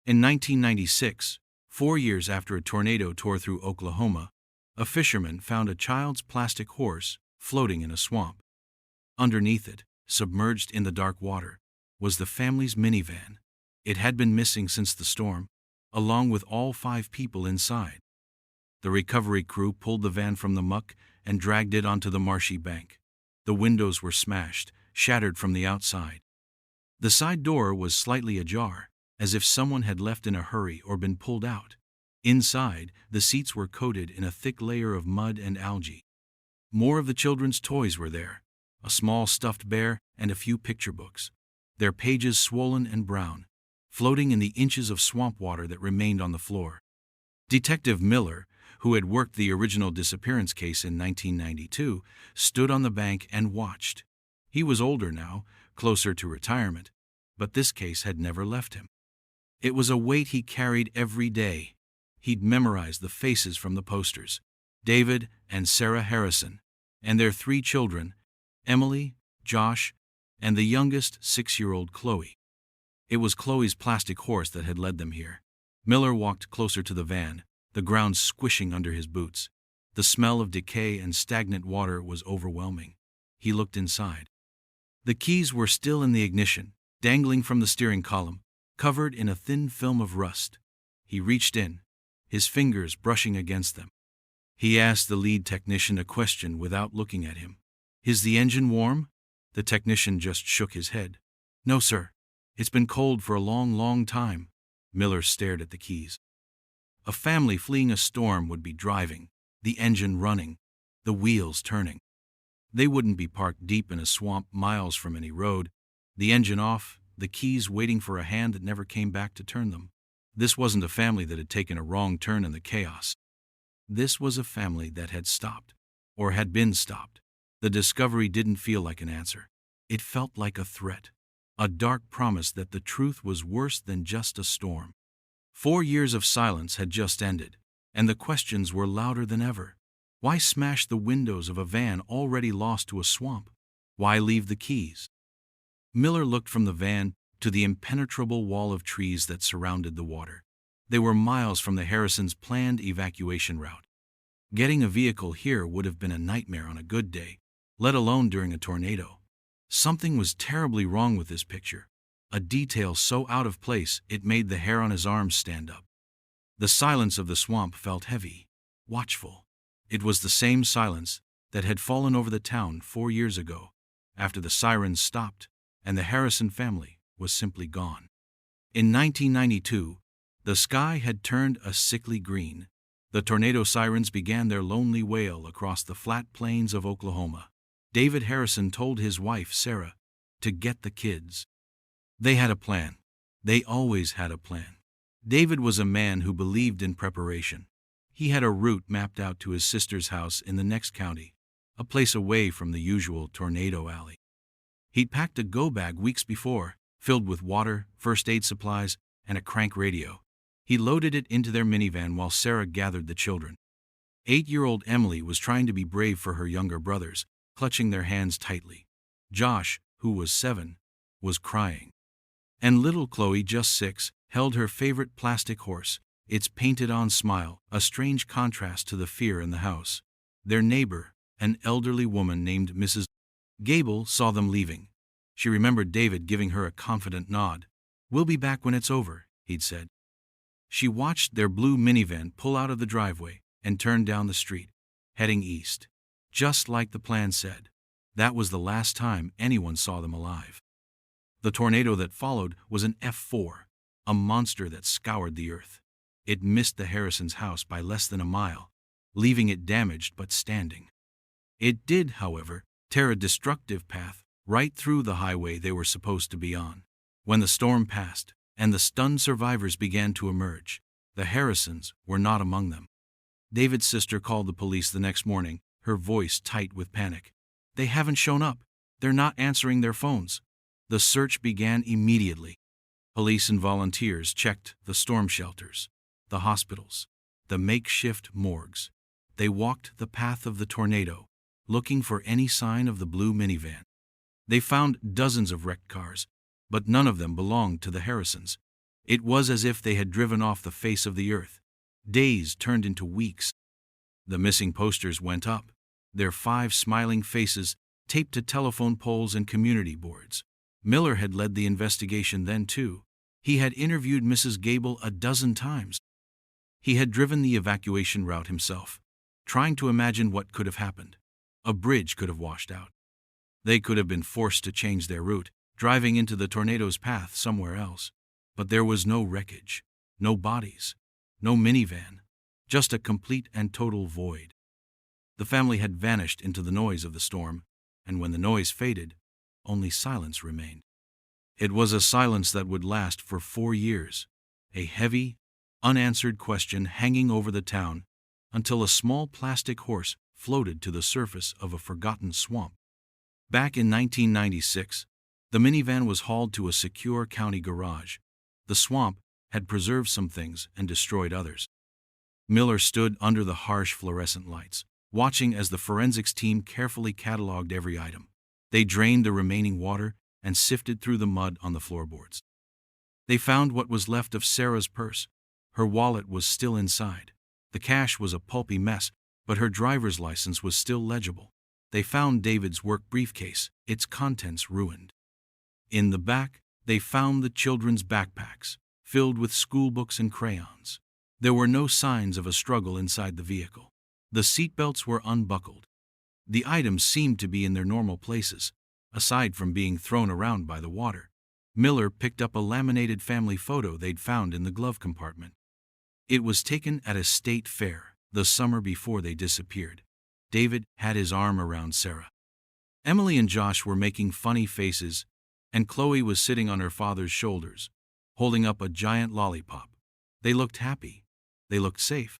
In 1996, 4 years after a tornado tore through Oklahoma, a fisherman found a child's plastic horse floating in a swamp. Underneath it, submerged in the dark water, was the family's minivan. It had been missing since the storm, along with all 5 people inside. The recovery crew pulled the van from the muck and dragged it onto the marshy bank. The windows were smashed, shattered from the outside. The side door was slightly ajar, as if someone had left in a hurry or been pulled out. Inside, the seats were coated in a thick layer of mud and algae. More of the children's toys were there, a small stuffed bear and a few picture books, their pages swollen and brown, floating in the inches of swamp water that remained on the floor. Detective Miller, who had worked the original disappearance case in 1992, stood on the bank and watched. He was older now, closer to retirement, but this case had never left him. It was a weight he carried every day. He'd memorized the faces from the posters: David and Sarah Harrison, and their 3 children, Emily, Josh, and the youngest 6-year-old Chloe. It was Chloe's plastic horse that had led them here. Miller walked closer to the van, the ground squishing under his boots. The smell of decay and stagnant water was overwhelming. He looked inside. The keys were still in the ignition, dangling from the steering column, covered in a thin film of rust. He reached in, his fingers brushing against them. He asked the lead technician a question without looking at him. "Is the engine warm?" The technician just shook his head. "No, sir. It's been cold for a long, long time." Miller stared at the keys. A family fleeing a storm would be driving, the engine running, the wheels turning. They wouldn't be parked deep in a swamp miles from any road, the engine off, the keys waiting for a hand that never came back to turn them. This wasn't a family that had taken a wrong turn in the chaos. This was a family that had stopped, or had been stopped. The discovery didn't feel like an answer. It felt like a threat, a dark promise that the truth was worse than just a storm. 4 years of silence had just ended, and the questions were louder than ever. Why smash the windows of a van already lost to a swamp? Why leave the keys? Miller looked from the van to the impenetrable wall of trees that surrounded the water. They were miles from the Harrisons' planned evacuation route. Getting a vehicle here would have been a nightmare on a good day, let alone during a tornado. Something was terribly wrong with this picture, a detail so out of place it made the hair on his arms stand up. The silence of the swamp felt heavy, watchful. It was the same silence that had fallen over the town 4 years ago, after the sirens stopped and the Harrison family was simply gone. In 1992, the sky had turned a sickly green. The tornado sirens began their lonely wail across the flat plains of Oklahoma. David Harrison told his wife, Sarah, to get the kids. They had a plan. They always had a plan. David was a man who believed in preparation. He had a route mapped out to his sister's house in the next county, a place away from the usual tornado alley. He'd packed a go-bag weeks before, filled with water, first aid supplies, and a crank radio. He loaded it into their minivan while Sarah gathered the children. 8-year-old Emily was trying to be brave for her younger brothers, clutching their hands tightly. Josh, who was 7, was crying. And little Chloe, just 6, held her favorite plastic horse, its painted-on smile, a strange contrast to the fear in the house. Their neighbor, an elderly woman named Mrs. Gable, saw them leaving. She remembered David giving her a confident nod. "We'll be back when it's over," he'd said. She watched their blue minivan pull out of the driveway and turn down the street, heading east. Just like the plan said, that was the last time anyone saw them alive. The tornado that followed was an F4, a monster that scoured the earth. It missed the Harrisons' house by less than a mile, leaving it damaged but standing. It did, however, tear a destructive path right through the highway they were supposed to be on. When the storm passed and the stunned survivors began to emerge, the Harrisons were not among them. David's sister called the police the next morning, her voice tight with panic. "They haven't shown up. They're not answering their phones." The search began immediately. Police and volunteers checked the storm shelters, the hospitals, the makeshift morgues. They walked the path of the tornado, looking for any sign of the blue minivan. They found dozens of wrecked cars, but none of them belonged to the Harrisons. It was as if they had driven off the face of the earth. Days turned into weeks. The missing posters went up, their 5 smiling faces taped to telephone poles and community boards. Miller had led the investigation then too. He had interviewed Mrs. Gable a dozen times. He had driven the evacuation route himself, trying to imagine what could have happened. A bridge could have washed out. They could have been forced to change their route, driving into the tornado's path somewhere else. But there was no wreckage, no bodies, no minivan, just a complete and total void. The family had vanished into the noise of the storm, and when the noise faded, only silence remained. It was a silence that would last for 4 years, a heavy, unanswered question hanging over the town until a small plastic horse floated to the surface of a forgotten swamp. Back in 1996, the minivan was hauled to a secure county garage. The swamp had preserved some things and destroyed others. Miller stood under the harsh fluorescent lights, watching as the forensics team carefully cataloged every item. They drained the remaining water and sifted through the mud on the floorboards. They found what was left of Sarah's purse. Her wallet was still inside. The cash was a pulpy mess, but her driver's license was still legible. They found David's work briefcase, its contents ruined. In the back, they found the children's backpacks, filled with schoolbooks and crayons. There were no signs of a struggle inside the vehicle. The seatbelts were unbuckled. The items seemed to be in their normal places, aside from being thrown around by the water. Miller picked up a laminated family photo they'd found in the glove compartment. It was taken at a state fair, the summer before they disappeared. David had his arm around Sarah. Emily and Josh were making funny faces, and Chloe was sitting on her father's shoulders, holding up a giant lollipop. They looked happy. They looked safe.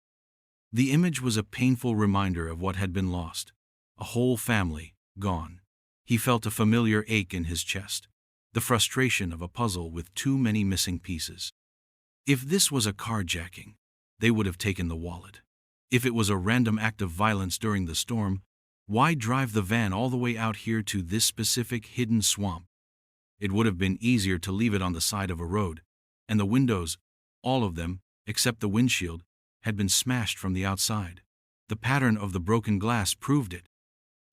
The image was a painful reminder of what had been lost. A whole family, gone. He felt a familiar ache in his chest, the frustration of a puzzle with too many missing pieces. If this was a carjacking, they would have taken the wallet. If it was a random act of violence during the storm, why drive the van all the way out here to this specific hidden swamp? It would have been easier to leave it on the side of a road, and the windows, all of them, except the windshield, had been smashed from the outside. The pattern of the broken glass proved it.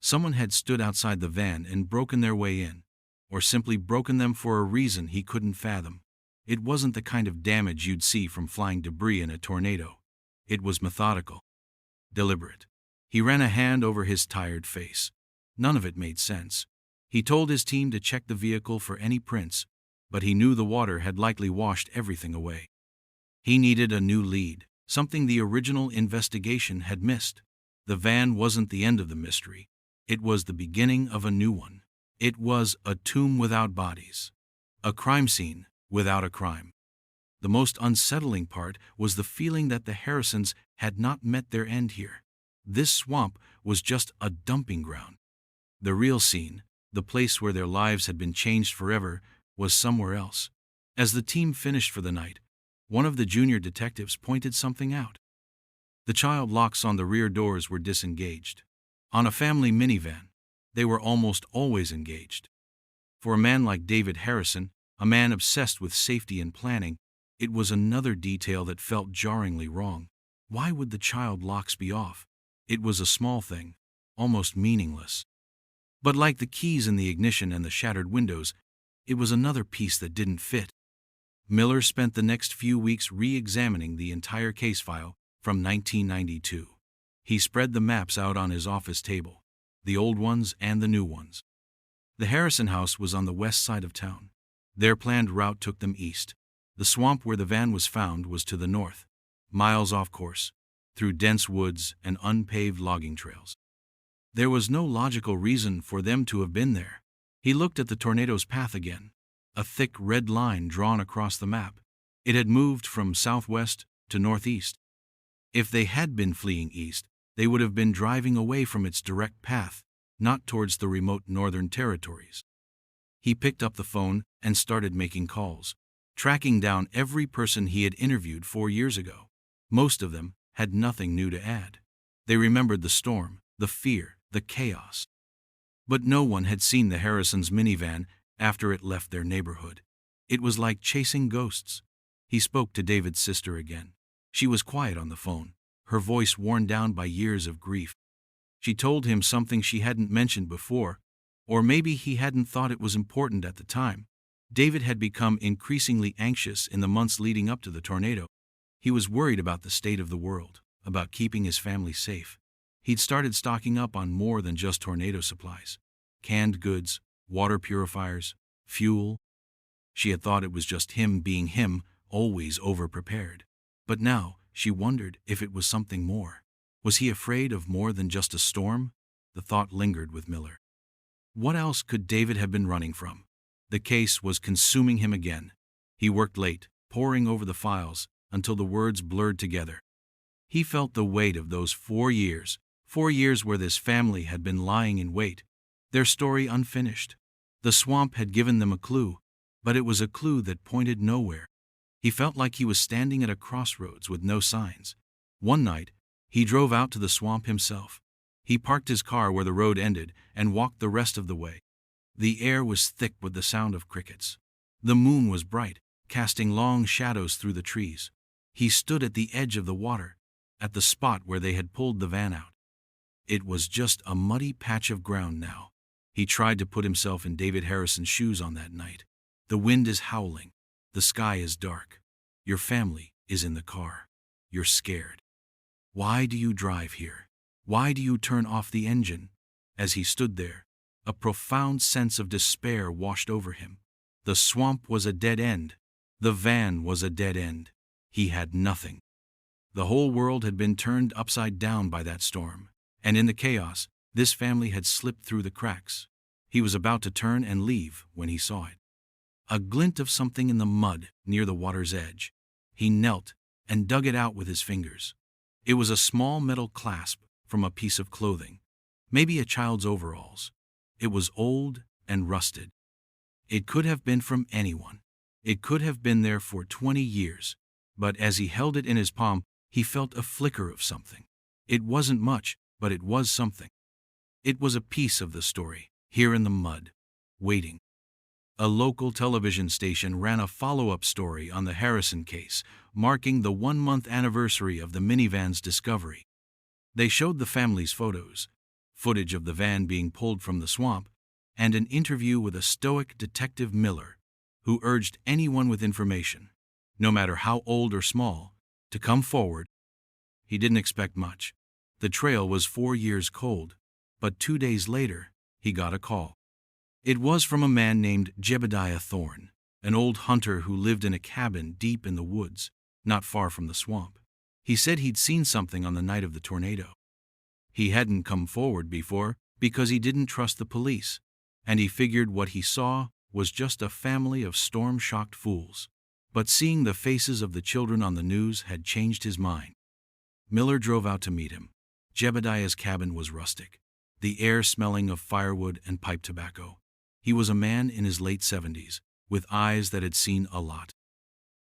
Someone had stood outside the van and broken their way in, or simply broken them for a reason he couldn't fathom. It wasn't the kind of damage you'd see from flying debris in a tornado. It was methodical, deliberate. He ran a hand over his tired face. None of it made sense. He told his team to check the vehicle for any prints, but he knew the water had likely washed everything away. He needed a new lead, something the original investigation had missed. The van wasn't the end of the mystery. It was the beginning of a new one. It was a tomb without bodies. A crime scene without a crime. The most unsettling part was the feeling that the Harrisons had not met their end here. This swamp was just a dumping ground. The real scene, the place where their lives had been changed forever, was somewhere else. As the team finished for the night, one of the junior detectives pointed something out. The child locks on the rear doors were disengaged. On a family minivan, they were almost always engaged. For a man like David Harrison, a man obsessed with safety and planning, it was another detail that felt jarringly wrong. Why would the child locks be off? It was a small thing, almost meaningless. But like the keys in the ignition and the shattered windows, it was another piece that didn't fit. Miller spent the next few weeks re-examining the entire case file from 1992. He spread the maps out on his office table, the old ones and the new ones. The Harrison house was on the west side of town. Their planned route took them east. The swamp where the van was found was to the north, miles off course, through dense woods and unpaved logging trails. There was no logical reason for them to have been there. He looked at the tornado's path again, a thick red line drawn across the map. It had moved from southwest to northeast. If they had been fleeing east, they would have been driving away from its direct path, not towards the remote northern territories. He picked up the phone and started making calls, tracking down every person he had interviewed 4 years ago. Most of them had nothing new to add. They remembered the storm, the fear, the chaos. But no one had seen the Harrisons' minivan after it left their neighborhood. It was like chasing ghosts. He spoke to David's sister again. She was quiet on the phone, her voice worn down by years of grief. She told him something she hadn't mentioned before, or maybe he hadn't thought it was important at the time. David had become increasingly anxious in the months leading up to the tornado. He was worried about the state of the world, about keeping his family safe. He'd started stocking up on more than just tornado supplies. Canned goods, water purifiers, fuel. She had thought it was just him being him, always over-prepared. But now, she wondered if it was something more. Was he afraid of more than just a storm? The thought lingered with Miller. What else could David have been running from? The case was consuming him again. He worked late, poring over the files, until the words blurred together. He felt the weight of those 4 years where this family had been lying in wait, their story unfinished. The swamp had given them a clue, but it was a clue that pointed nowhere. He felt like he was standing at a crossroads with no signs. One night, he drove out to the swamp himself. He parked his car where the road ended and walked the rest of the way. The air was thick with the sound of crickets. The moon was bright, casting long shadows through the trees. He stood at the edge of the water, at the spot where they had pulled the van out. It was just a muddy patch of ground now. He tried to put himself in David Harrison's shoes on that night. The wind is howling. The sky is dark. Your family is in the car. You're scared. Why do you drive here? Why do you turn off the engine? As he stood there, a profound sense of despair washed over him. The swamp was a dead end. The van was a dead end. He had nothing. The whole world had been turned upside down by that storm, and in the chaos, this family had slipped through the cracks. He was about to turn and leave when he saw it. A glint of something in the mud near the water's edge. He knelt and dug it out with his fingers. It was a small metal clasp from a piece of clothing, maybe a child's overalls. It was old and rusted. It could have been from anyone. It could have been there for 20 years, but as he held it in his palm, he felt a flicker of something. It wasn't much, but it was something. It was a piece of the story, here in the mud, waiting. A local television station ran a follow-up story on the Harrison case, marking the 1-month anniversary of the minivan's discovery. They showed the family's photos, footage of the van being pulled from the swamp, and an interview with a stoic Detective Miller, who urged anyone with information, no matter how old or small, to come forward. He didn't expect much. The trail was 4 years cold, but 2 days later, he got a call. It was from a man named Jebediah Thorne, an old hunter who lived in a cabin deep in the woods, not far from the swamp. He said he'd seen something on the night of the tornado. He hadn't come forward before because he didn't trust the police, and he figured what he saw was just a family of storm-shocked fools. But seeing the faces of the children on the news had changed his mind. Miller drove out to meet him. Jebediah's cabin was rustic, the air smelling of firewood and pipe tobacco. He was a man in his late 70s, with eyes that had seen a lot.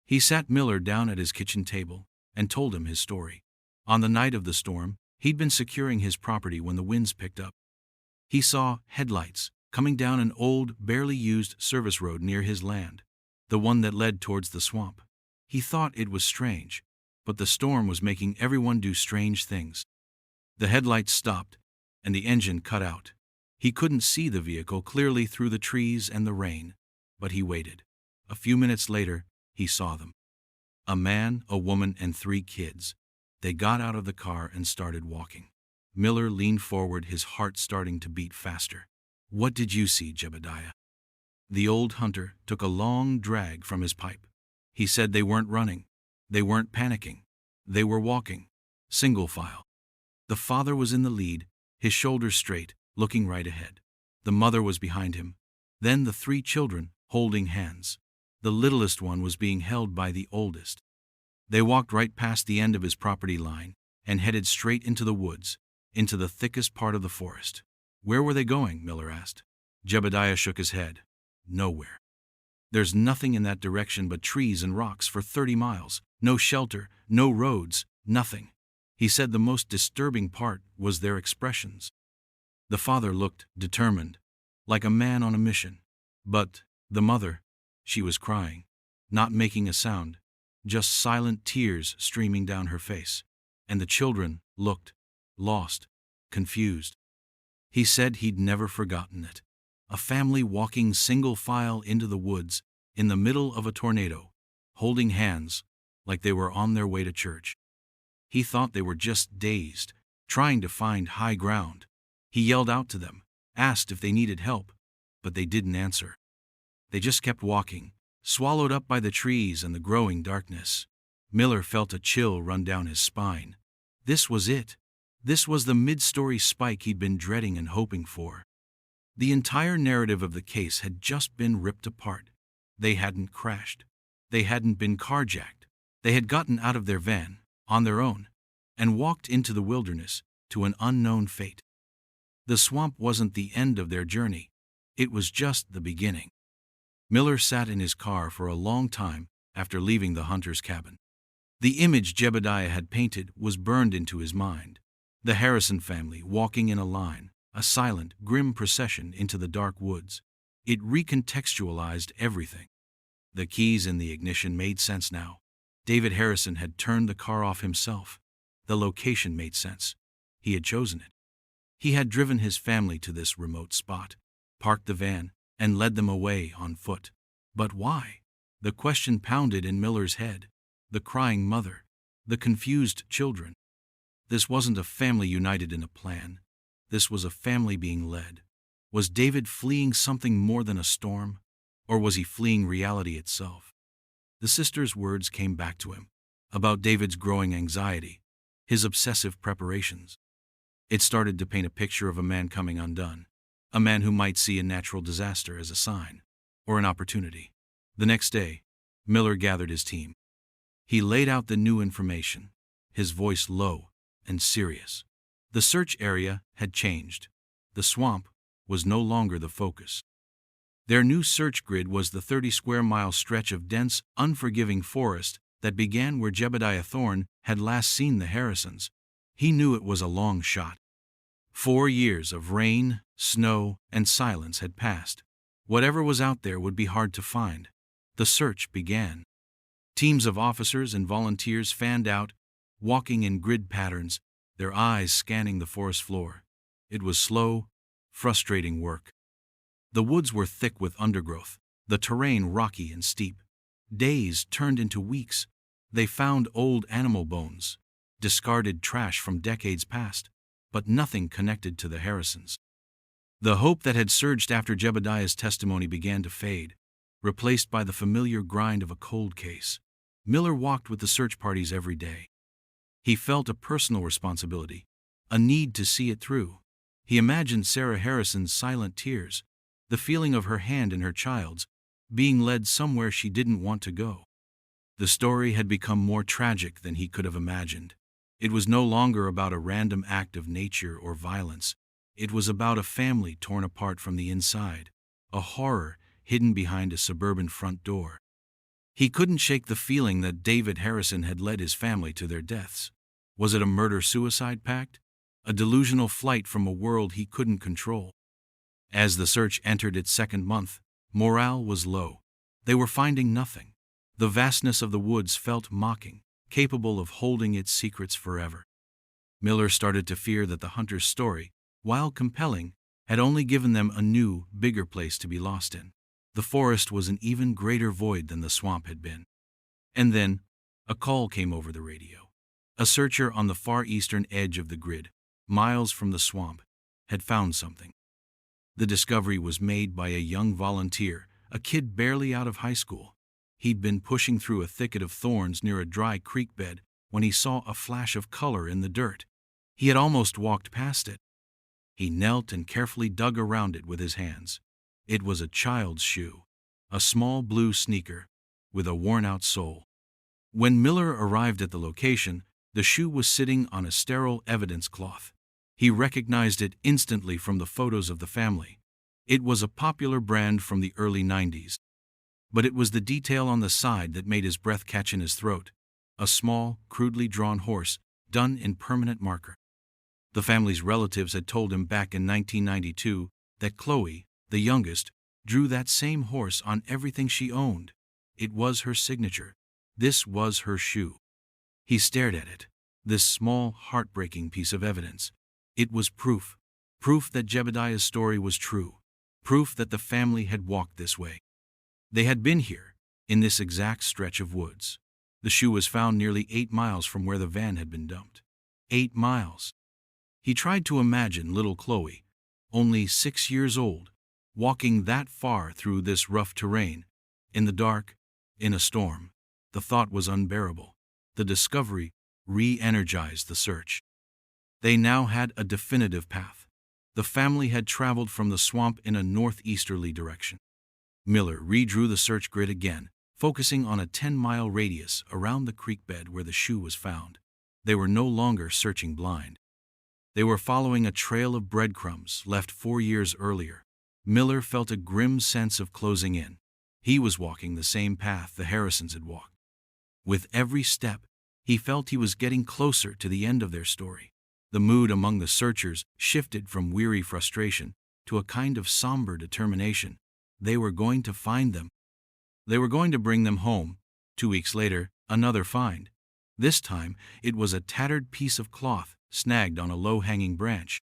He sat Miller down at his kitchen table and told him his story. On the night of the storm, he'd been securing his property when the winds picked up. He saw headlights coming down an old, barely used service road near his land, the one that led towards the swamp. He thought it was strange, but the storm was making everyone do strange things. The headlights stopped, and the engine cut out. He couldn't see the vehicle clearly through the trees and the rain, but he waited. A few minutes later, he saw them. A man, a woman, and 3 kids. They got out of the car and started walking. Miller leaned forward, his heart starting to beat faster. "What did you see, Jebediah?" The old hunter took a long drag from his pipe. He said they weren't running. They weren't panicking. They were walking, single file. The father was in the lead, his shoulders straight, looking right ahead. The mother was behind him. Then the 3 children, holding hands. The littlest one was being held by the oldest. They walked right past the end of his property line and headed straight into the woods, into the thickest part of the forest. "Where were they going?" Miller asked. Jebediah shook his head. "Nowhere. There's nothing in that direction but trees and rocks for 30 miles. No shelter, no roads, nothing." He said the most disturbing part was their expressions. The father looked determined, like a man on a mission. But the mother, she was crying, not making a sound. just silent tears streaming down her face. And the children looked lost, confused. He said he'd never forgotten it. A family walking single file into the woods in the middle of a tornado, holding hands like they were on their way to church. He thought they were just dazed, trying to find high ground. He yelled out to them, asked if they needed help, but they didn't answer. They just kept walking, swallowed up by the trees and the growing darkness. Miller felt a chill run down his spine. This was it. This was the mid-story spike he'd been dreading and hoping for. The entire narrative of the case had just been ripped apart. They hadn't crashed. They hadn't been carjacked. They had gotten out of their van, on their own, and walked into the wilderness to an unknown fate. The swamp wasn't the end of their journey. It was just the beginning. Miller sat in his car for a long time after leaving the hunter's cabin. The image Jebediah had painted was burned into his mind. The Harrison family walking in a line, a silent, grim procession into the dark woods. It recontextualized everything. The keys in the ignition made sense now. David Harrison had turned the car off himself. The location made sense. He had chosen it. He had driven his family to this remote spot, parked the van, and led them away on foot. But why? The question pounded in Miller's head. The crying mother, the confused children. This wasn't a family united in a plan. This was a family being led. Was David fleeing something more than a storm? Or was he fleeing reality itself? The sister's words came back to him, about David's growing anxiety, his obsessive preparations. It started to paint a picture of a man coming undone, a man who might see a natural disaster as a sign, or an opportunity. The next day, Miller gathered his team. He laid out the new information, his voice low and serious. The search area had changed. The swamp was no longer the focus. Their new search grid was the 30-square-mile stretch of dense, unforgiving forest that began where Jebediah Thorne had last seen the Harrisons. He knew it was a long shot. 4 years of rain, snow, and silence had passed. Whatever was out there would be hard to find. The search began. Teams of officers and volunteers fanned out, walking in grid patterns, their eyes scanning the forest floor. It was slow, frustrating work. The woods were thick with undergrowth, the terrain rocky and steep. Days turned into weeks. They found old animal bones, discarded trash from decades past, but nothing connected to the Harrisons. The hope that had surged after Jebediah's testimony began to fade, replaced by the familiar grind of a cold case. Miller walked with the search parties every day. He felt a personal responsibility, a need to see it through. He imagined Sarah Harrison's silent tears, the feeling of her hand in her child's, being led somewhere she didn't want to go. The story had become more tragic than he could have imagined. It was no longer about a random act of nature or violence. It was about a family torn apart from the inside, a horror hidden behind a suburban front door. He couldn't shake the feeling that David Harrison had led his family to their deaths. Was it a murder-suicide pact? A delusional flight from a world he couldn't control? As the search entered its second month, morale was low. They were finding nothing. The vastness of the woods felt mocking, capable of holding its secrets forever. Miller started to fear that the hunter's story, while compelling, had only given them a new, bigger place to be lost in. The forest was an even greater void than the swamp had been. And then, a call came over the radio. A searcher on the far eastern edge of the grid, miles from the swamp, had found something. The discovery was made by a young volunteer, a kid barely out of high school. He'd been pushing through a thicket of thorns near a dry creek bed when he saw a flash of color in the dirt. He had almost walked past it. He knelt and carefully dug around it with his hands. It was a child's shoe, a small blue sneaker, with a worn-out sole. When Miller arrived at the location, the shoe was sitting on a sterile evidence cloth. He recognized it instantly from the photos of the family. It was a popular brand from the early 90s. But it was the detail on the side that made his breath catch in his throat. A small, crudely drawn horse, done in permanent marker. The family's relatives had told him back in 1992 that Chloe, the youngest, drew that same horse on everything she owned. It was her signature. This was her shoe. He stared at it. This small, heartbreaking piece of evidence. It was proof. Proof that Jebediah's story was true. Proof that the family had walked this way. They had been here, in this exact stretch of woods. The shoe was found nearly 8 miles from where the van had been dumped. 8 miles. He tried to imagine little Chloe, only 6 years old, walking that far through this rough terrain, in the dark, in a storm. The thought was unbearable. The discovery re-energized the search. They now had a definitive path. The family had traveled from the swamp in a northeasterly direction. Miller redrew the search grid again, focusing on a 10-mile radius around the creek bed where the shoe was found. They were no longer searching blind. They were following a trail of breadcrumbs left 4 years earlier. Miller felt a grim sense of closing in. He was walking the same path the Harrisons had walked. With every step, he felt he was getting closer to the end of their story. The mood among the searchers shifted from weary frustration to a kind of somber determination. They were going to find them. They were going to bring them home. 2 weeks later, another find. This time, it was a tattered piece of cloth snagged on a low-hanging branch.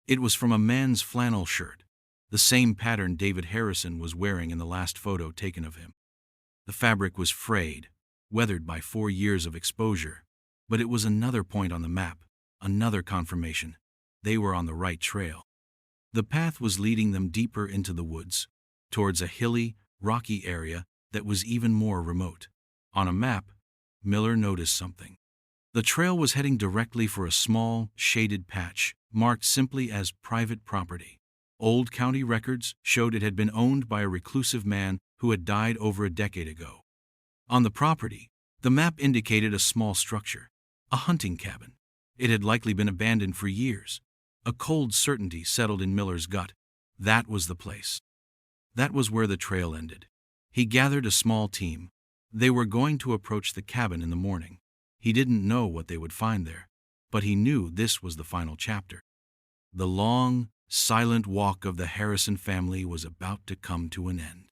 It was from a man's flannel shirt, the same pattern David Harrison was wearing in the last photo taken of him. The fabric was frayed, weathered by 4 years of exposure, but it was another point on the map, another confirmation. They were on the right trail. The path was leading them deeper into the woods, towards a hilly, rocky area that was even more remote. On a map, Miller noticed something. The trail was heading directly for a small, shaded patch, marked simply as private property. Old county records showed it had been owned by a reclusive man who had died over a decade ago. On the property, the map indicated a small structure, a hunting cabin. It had likely been abandoned for years. A cold certainty settled in Miller's gut. That was the place. That was where the trail ended. He gathered a small team. They were going to approach the cabin in the morning. He didn't know what they would find there, but he knew this was the final chapter. The long, silent walk of the Harrison family was about to come to an end.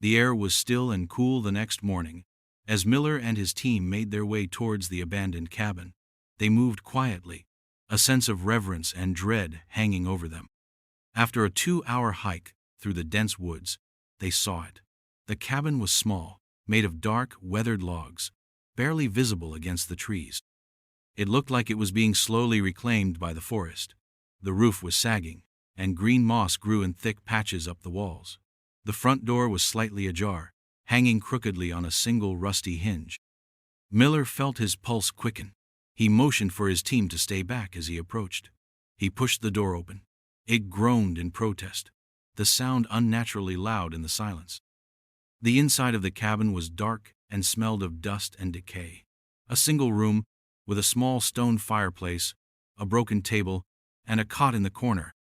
The air was still and cool the next morning. As Miller and his team made their way towards the abandoned cabin, they moved quietly, a sense of reverence and dread hanging over them. After a 2-hour hike through the dense woods, they saw it. The cabin was small, made of dark, weathered logs, barely visible against the trees. It looked like it was being slowly reclaimed by the forest. The roof was sagging, and green moss grew in thick patches up the walls. The front door was slightly ajar, hanging crookedly on a single rusty hinge. Miller felt his pulse quicken. He motioned for his team to stay back as he approached. He pushed the door open. It groaned in protest, the sound unnaturally loud in the silence. The inside of the cabin was dark and smelled of dust and decay. A single room, with a small stone fireplace, a broken table, and a cot in the corner.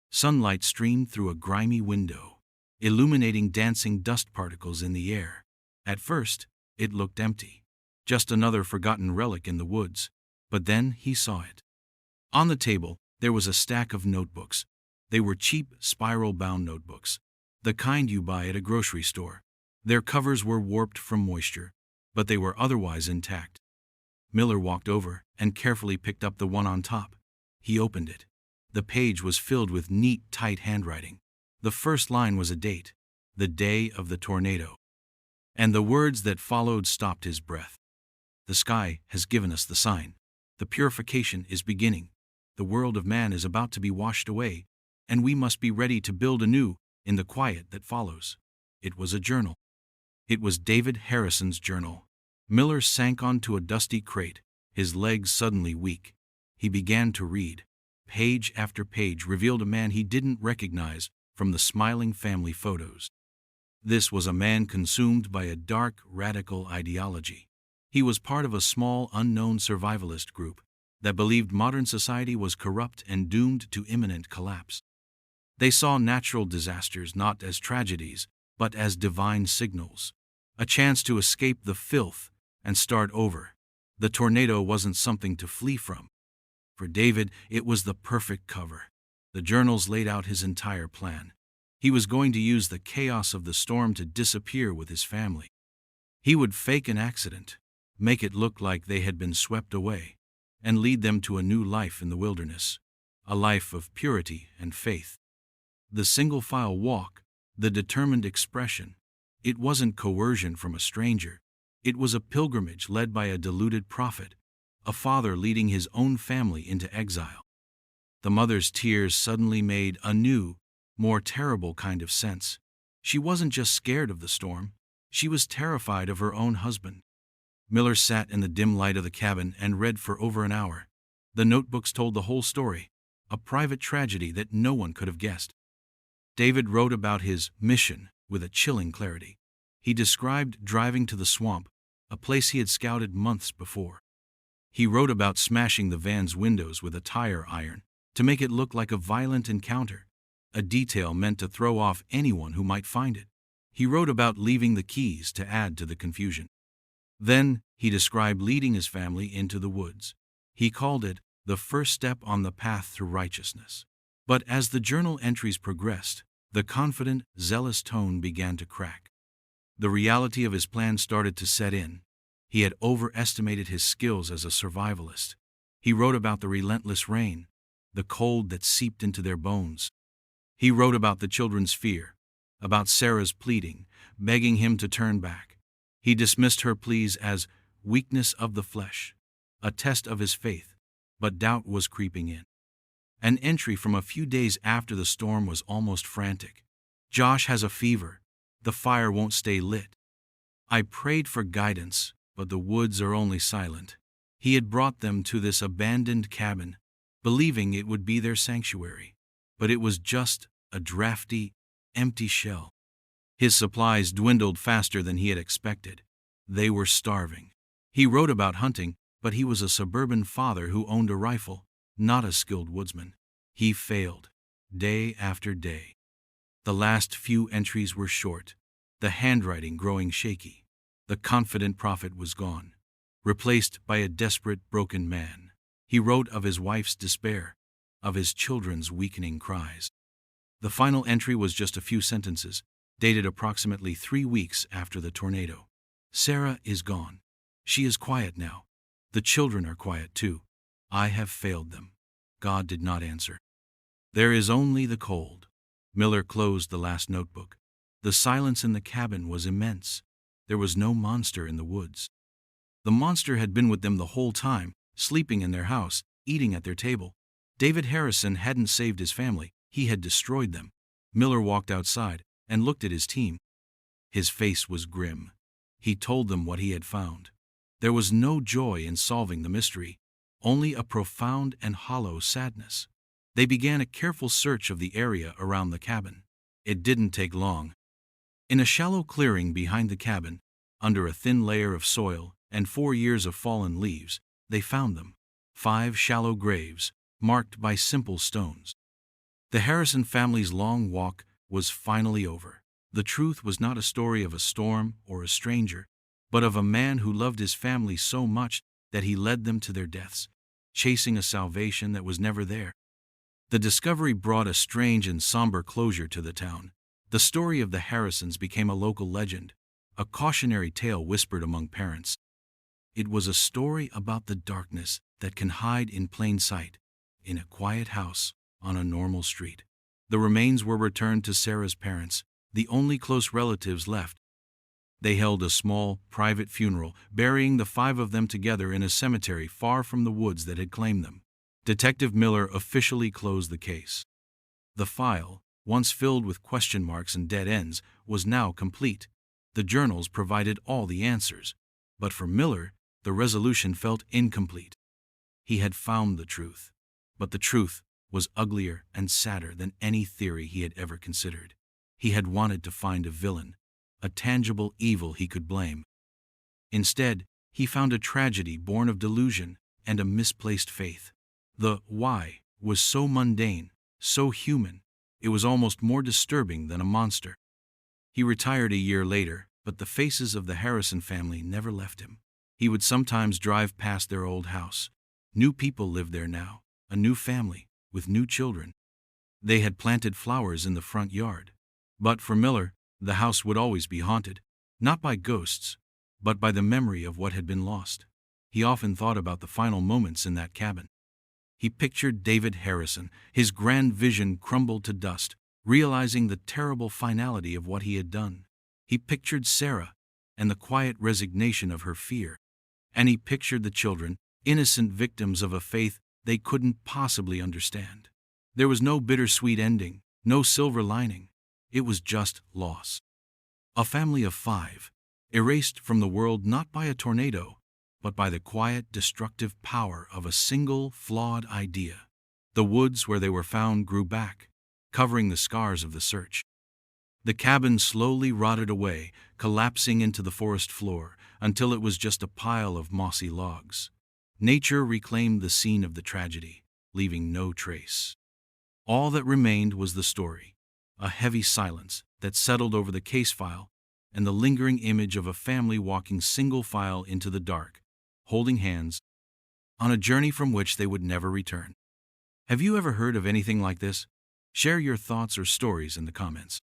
Sunlight streamed through a grimy window, illuminating dancing dust particles in the air. At first, it looked empty, just another forgotten relic in the woods. But then he saw it. On the table, there was a stack of notebooks. They were cheap, spiral-bound notebooks, the kind you buy at a grocery store. Their covers were warped from moisture, but they were otherwise intact. Miller walked over and carefully picked up the one on top. He opened it. The page was filled with neat, tight handwriting. The first line was a date, the day of the tornado. And the words that followed stopped his breath. The sky has given us the sign. The purification is beginning. The world of man is about to be washed away, and we must be ready to build anew in the quiet that follows. It was a journal. It was David Harrison's journal. Miller sank onto a dusty crate, his legs suddenly weak. He began to read. Page after page revealed a man he didn't recognize from the smiling family photos. This was a man consumed by a dark, radical ideology. He was part of a small, unknown survivalist group that believed modern society was corrupt and doomed to imminent collapse. They saw natural disasters not as tragedies, but as divine signals, a chance to escape the filth and start over. The tornado wasn't something to flee from. For David, it was the perfect cover. The journals laid out his entire plan. He was going to use the chaos of the storm to disappear with his family. He would fake an accident, make it look like they had been swept away, and lead them to a new life in the wilderness, a life of purity and faith. The single-file walk, the determined expression, it wasn't coercion from a stranger. It was a pilgrimage led by a deluded prophet, a father leading his own family into exile. The mother's tears suddenly made a new, more terrible kind of sense. She wasn't just scared of the storm, she was terrified of her own husband. Miller sat in the dim light of the cabin and read for over an hour. The notebooks told the whole story, a private tragedy that no one could have guessed. David wrote about his mission with a chilling clarity. He described driving to the swamp, a place he had scouted months before. He wrote about smashing the van's windows with a tire iron to make it look like a violent encounter, a detail meant to throw off anyone who might find it. He wrote about leaving the keys to add to the confusion. Then, he described leading his family into the woods. He called it the first step on the path to righteousness. But as the journal entries progressed, the confident, zealous tone began to crack. The reality of his plan started to set in. He had overestimated his skills as a survivalist. He wrote about the relentless rain, the cold that seeped into their bones. He wrote about the children's fear, about Sarah's pleading, begging him to turn back. He dismissed her pleas as weakness of the flesh, a test of his faith, but doubt was creeping in. An entry from a few days after the storm was almost frantic. Josh has a fever. The fire won't stay lit. I prayed for guidance, but the woods are only silent. He had brought them to this abandoned cabin, believing it would be their sanctuary. But it was just a drafty, empty shell. His supplies dwindled faster than he had expected. They were starving. He wrote about hunting, but he was a suburban father who owned a rifle, not a skilled woodsman. He failed, day after day. The last few entries were short, the handwriting growing shaky. The confident prophet was gone, replaced by a desperate, broken man. He wrote of his wife's despair, of his children's weakening cries. The final entry was just a few sentences, dated approximately 3 weeks after the tornado. Sarah is gone. She is quiet now. The children are quiet too. I have failed them. God did not answer. There is only the cold. Miller closed the last notebook. The silence in the cabin was immense. There was no monster in the woods. The monster had been with them the whole time, sleeping in their house, eating at their table. David Harrison hadn't saved his family, he had destroyed them. Miller walked outside and looked at his team. His face was grim. He told them what he had found. There was no joy in solving the mystery, only a profound and hollow sadness. They began a careful search of the area around the cabin. It didn't take long. In a shallow clearing behind the cabin, under a thin layer of soil and 4 years of fallen leaves, they found them. 5 shallow graves, marked by simple stones. The Harrison family's long walk was finally over. The truth was not a story of a storm or a stranger, but of a man who loved his family so much that he led them to their deaths, chasing a salvation that was never there. The discovery brought a strange and somber closure to the town. The story of the Harrisons became a local legend, a cautionary tale whispered among parents. It was a story about the darkness that can hide in plain sight, in a quiet house, on a normal street. The remains were returned to Sarah's parents, the only close relatives left. They held a small, private funeral, burying the 5 of them together in a cemetery far from the woods that had claimed them. Detective Miller officially closed the case. The file, once filled with question marks and dead ends, was now complete. The journals provided all the answers, but for Miller, the resolution felt incomplete. He had found the truth, but the truth was uglier and sadder than any theory he had ever considered. He had wanted to find a villain, a tangible evil he could blame. Instead, he found a tragedy born of delusion and a misplaced faith. The why was so mundane, so human, it was almost more disturbing than a monster. He retired a year later, but the faces of the Harrison family never left him. He would sometimes drive past their old house. New people lived there now, a new family, with new children. They had planted flowers in the front yard. But for Miller, the house would always be haunted, not by ghosts, but by the memory of what had been lost. He often thought about the final moments in that cabin. He pictured David Harrison, his grand vision crumbled to dust, realizing the terrible finality of what he had done. He pictured Sarah, and the quiet resignation of her fear. And he pictured the children, innocent victims of a faith they couldn't possibly understand. There was no bittersweet ending, no silver lining. It was just loss. A family of 5, erased from the world not by a tornado, but by the quiet, destructive power of a single, flawed idea. The woods where they were found grew back, covering the scars of the search. The cabin slowly rotted away, collapsing into the forest floor, until it was just a pile of mossy logs. Nature reclaimed the scene of the tragedy, leaving no trace. All that remained was the story, a heavy silence that settled over the case file, and the lingering image of a family walking single file into the dark, holding hands, on a journey from which they would never return. Have you ever heard of anything like this? Share your thoughts or stories in the comments.